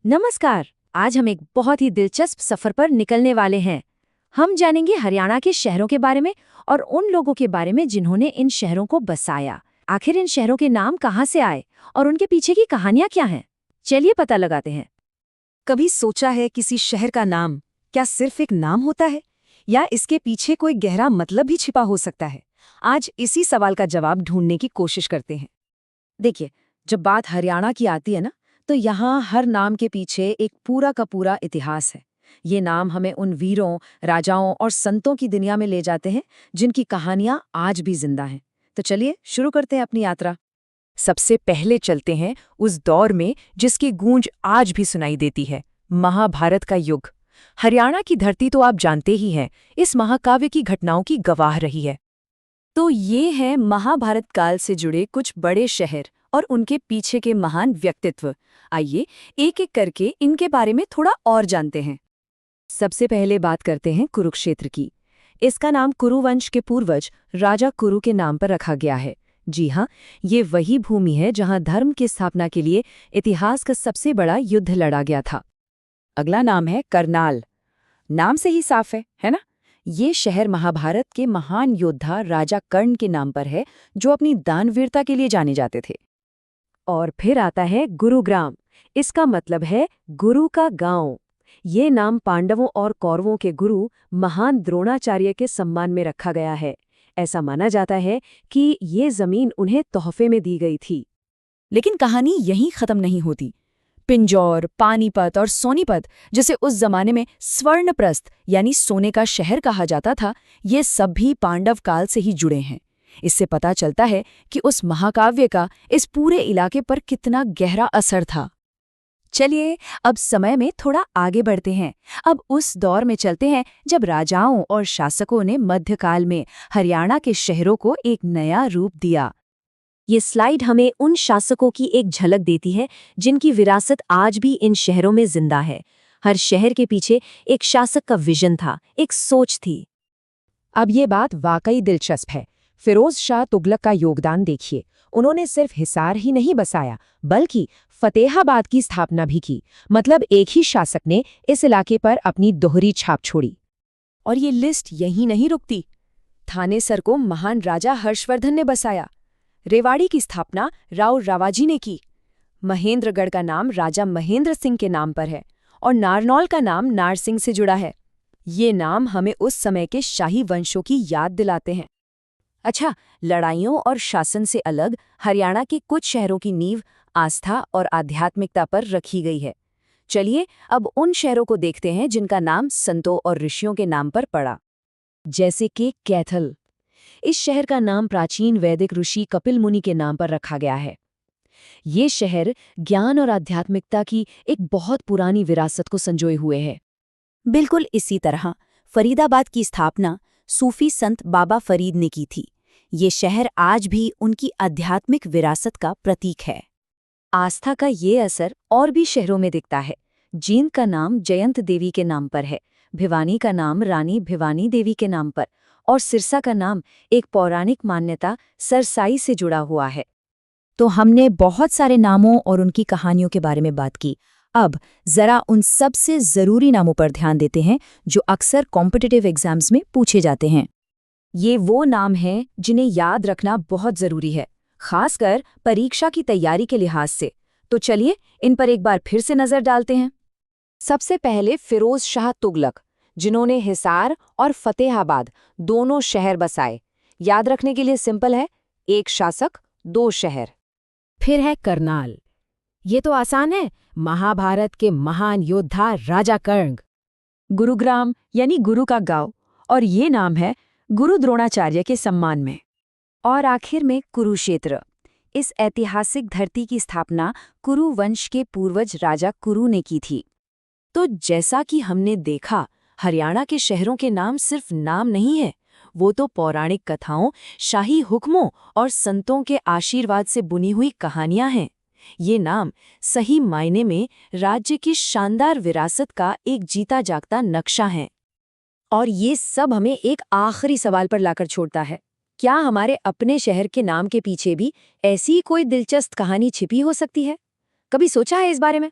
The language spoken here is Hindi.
नमस्कार। आज हम एक बहुत ही दिलचस्प सफर पर निकलने वाले हैं। हम जानेंगे हरियाणा के शहरों के बारे में और उन लोगों के बारे में जिन्होंने इन शहरों को बसाया। आखिर इन शहरों के नाम कहाँ से आए और उनके पीछे की कहानियां क्या हैं? चलिए पता लगाते हैं। कभी सोचा है किसी शहर का नाम क्या सिर्फ एक नाम होता है या इसके पीछे कोई गहरा मतलब भी छिपा हो सकता है? आज इसी सवाल का जवाब ढूंढने की कोशिश करते हैं। देखिए, जब बात हरियाणा की आती है ना, तो यहाँ हर नाम के पीछे एक पूरा का पूरा इतिहास है। ये नाम हमें उन वीरों, राजाओं और संतों की दुनिया में ले जाते हैं जिनकी कहानियां आज भी जिंदा हैं। तो चलिए शुरू करते हैं अपनी यात्रा। सबसे पहले चलते हैं उस दौर में जिसकी गूंज आज भी सुनाई देती है, महाभारत का युग। हरियाणा की धरती तो आप जानते ही हैं, इस महाकाव्य की घटनाओं की गवाह रही है। तो ये हैं महाभारत काल से जुड़े कुछ बड़े शहर और उनके पीछे के महान व्यक्तित्व। आइए एक एक करके इनके बारे में थोड़ा और जानते हैं। सबसे पहले बात करते हैं कुरुक्षेत्र की। इसका नाम कुरुवंश के पूर्वज राजा कुरु के नाम पर रखा गया है। जी हाँ, ये वही भूमि है जहाँ धर्म की स्थापना के लिए इतिहास का सबसे बड़ा युद्ध लड़ा गया था। अगला नाम है करनाल। नाम से ही साफ है ना? ये शहर महाभारत के महान योद्धा राजा कर्ण के नाम पर है, जो अपनी दानवीरता के लिए जाने जाते थे। और फिर आता है गुरुग्राम। इसका मतलब है गुरु का गांव। ये नाम पांडवों और कौरवों के गुरु महान द्रोणाचार्य के सम्मान में रखा गया है। ऐसा माना जाता है कि ये जमीन उन्हें तोहफे में दी गई थी। लेकिन कहानी यहीं खत्म नहीं होती। पिंजौर, पानीपत और सोनीपत, जिसे उस जमाने में स्वर्णप्रस्थ यानी सोने का शहर कहा जाता था, ये सब भी पांडव काल से ही जुड़े हैं। इससे पता चलता है कि उस महाकाव्य का इस पूरे इलाके पर कितना गहरा असर था। चलिए अब समय में थोड़ा आगे बढ़ते हैं। अब उस दौर में चलते हैं जब राजाओं और शासकों ने मध्यकाल में हरियाणा के शहरों को एक नया रूप दिया। ये स्लाइड हमें उन शासकों की एक झलक देती है जिनकी विरासत आज भी इन शहरों में जिंदा है। हर शहर के पीछे एक शासक का विजन था, एक सोच थी। अब ये बात वाकई दिलचस्प है। फिरोज शाह तुगलक का योगदान देखिए। उन्होंने सिर्फ हिसार ही नहीं बसाया, बल्कि फतेहाबाद की स्थापना भी की। मतलब एक ही शासक ने इस इलाके पर अपनी दोहरी छाप छोड़ी। और ये लिस्ट यहीं नहीं रुकती। थानेसर को महान राजा हर्षवर्धन ने बसाया। रेवाड़ी की स्थापना राव रावाजी ने की। महेंद्रगढ़ का नाम राजा महेंद्र सिंह के नाम पर है और नारनौल का नाम नारसिंह से जुड़ा है। ये नाम हमें उस समय के शाही वंशों की याद दिलाते हैं। अच्छा, लड़ाइयों और शासन से अलग हरियाणा के कुछ शहरों की नींव आस्था और आध्यात्मिकता पर रखी गई है। चलिए अब उन शहरों को देखते हैं जिनका नाम संतों और ऋषियों के नाम पर पड़ा। जैसे कि कैथल। इस शहर का नाम प्राचीन वैदिक ऋषि कपिल मुनि के नाम पर रखा गया है। ये शहर ज्ञान और आध्यात्मिकता की एक बहुत पुरानी विरासत को संजोए हुए है। बिल्कुल इसी तरह फरीदाबाद की स्थापना सूफी संत बाबा फरीद ने की थी। ये शहर आज भी उनकी आध्यात्मिक विरासत का प्रतीक है। आस्था का ये असर और भी शहरों में दिखता है। जींद का नाम जयंत देवी के नाम पर है, भिवानी का नाम रानी भिवानी देवी के नाम पर, और सिरसा का नाम एक पौराणिक मान्यता सरसाई से जुड़ा हुआ है। तो हमने बहुत सारे नामों और उनकी कहानियों के बारे में बात की। अब जरा उन सबसे जरूरी नामों पर ध्यान देते हैं जो अक्सर कॉम्पिटिटिव एग्जाम्स में पूछे जाते हैं। ये वो नाम हैं जिन्हें याद रखना बहुत जरूरी है, खासकर परीक्षा की तैयारी के लिहाज से। तो चलिए इन पर एक बार फिर से नजर डालते हैं। सबसे पहले फिरोज शाह तुगलक, जिन्होंने हिसार और फतेहाबाद दोनों शहर बसाए। याद रखने के लिए सिंपल है, एक शासक दो शहर। फिर है करनाल। ये तो आसान है, महाभारत के महान योद्धा राजा कर्ण। गुरुग्राम यानी गुरु का गांव, और ये नाम है गुरु द्रोणाचार्य के सम्मान में। और आखिर में कुरुक्षेत्र। इस ऐतिहासिक धरती की स्थापना कुरु वंश के पूर्वज राजा कुरु ने की थी। तो जैसा कि हमने देखा, हरियाणा के शहरों के नाम सिर्फ नाम नहीं है, वो तो पौराणिक कथाओं, शाही हुक्मों और संतों के आशीर्वाद से बुनी हुई कहानियां हैं। ये नाम सही मायने में राज्य की शानदार विरासत का एक जीता जागता नक्शा है। और ये सब हमें एक आखिरी सवाल पर लाकर छोड़ता है, क्या हमारे अपने शहर के नाम के पीछे भी ऐसी कोई दिलचस्प कहानी छिपी हो सकती है? कभी सोचा है इस बारे में?